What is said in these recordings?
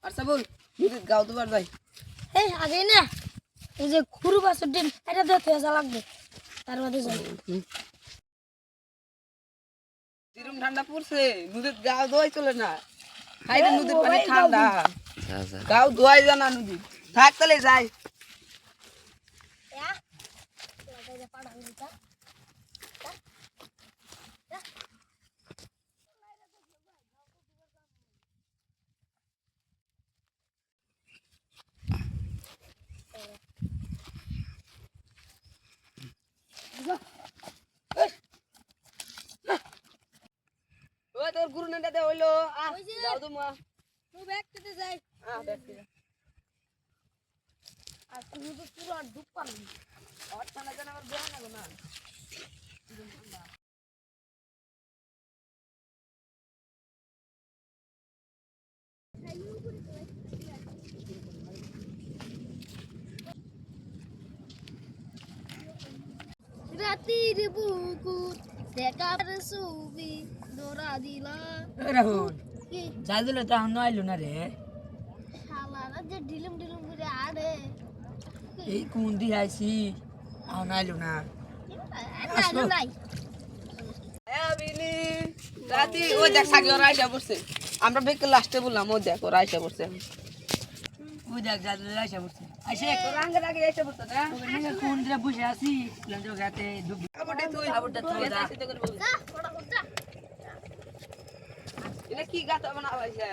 আচ্ছা বল গাও দুবার যাই এই আগে না এই যে খুরু বাসুর দিন এটা দেখতে আসা লাগবে তার মধ্যে যাই যেরকম ঠান্ডা পড়ছে নদীর গাও ধোয়াই চলে না হাইরে নদীর পানি ঠান্ডা গাও ধোয়াই জানা নদী থাক তাহলে যাই ওই তোর গুরু নাটা দে হইলো যাও তো মা তুই ব্যাগ কেটে যাই দেখতে আর তুমি তো পুরো আর ডুব পারবি আর ঠান্ডা জানা আমার দেওয়া না না রাতির বুকু দেখার ছবি দোরা দিলা রাহুল কি জাদুলে তো এখন আইলো না রে শালারা যে ডিলম ডিলম করে আরে এই কোন দিয়ে আইছি এখন আইলো না আসলো নাই বিনি রাতি ওই দেখ সাগি ওরা আইসা পড়ছে আমরা বেকে লাস্টে বললাম ও দেখ ওরা আইসা পড়ছে ওই দেখ জাদুলে আইসা পড়ছে আইসে তোর আঙ্গের আগে আইসা পড়ছে না ওখানে কোন দিয়ে বসে আছি লঞ্চ গাতে ডুবি আবুটা তুই আবুটা তুই যা। যা ওটা করতে এটা কি গাছ বানা হইছে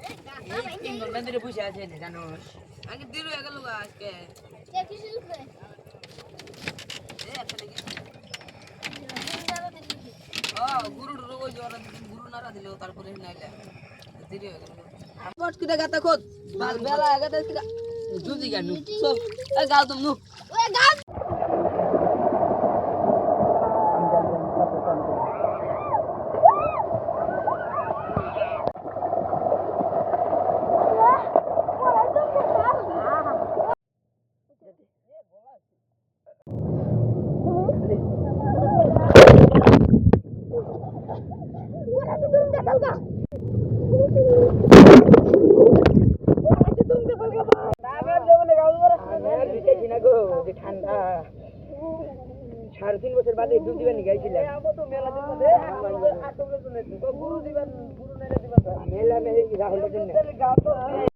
এই তিন ঘন্টা ধরে বসে আছে জানোস আগে দিরু এগেল আজকে কে কিছু করে এ একটা নাকি ও গুরু রোজ ওরা গুরু নারা দিলো তারপরে নাইলা দিরু এগেল বট কিটা গাতা খোদ বেলা এগাতে কিটা জুজি গানু সব এ গাও তুমি নু ওই গাছ ঠান্ডা 3.5 বছর বাদে ডুব দিবেন গাইছিলাম মেলা মেলা রাহুল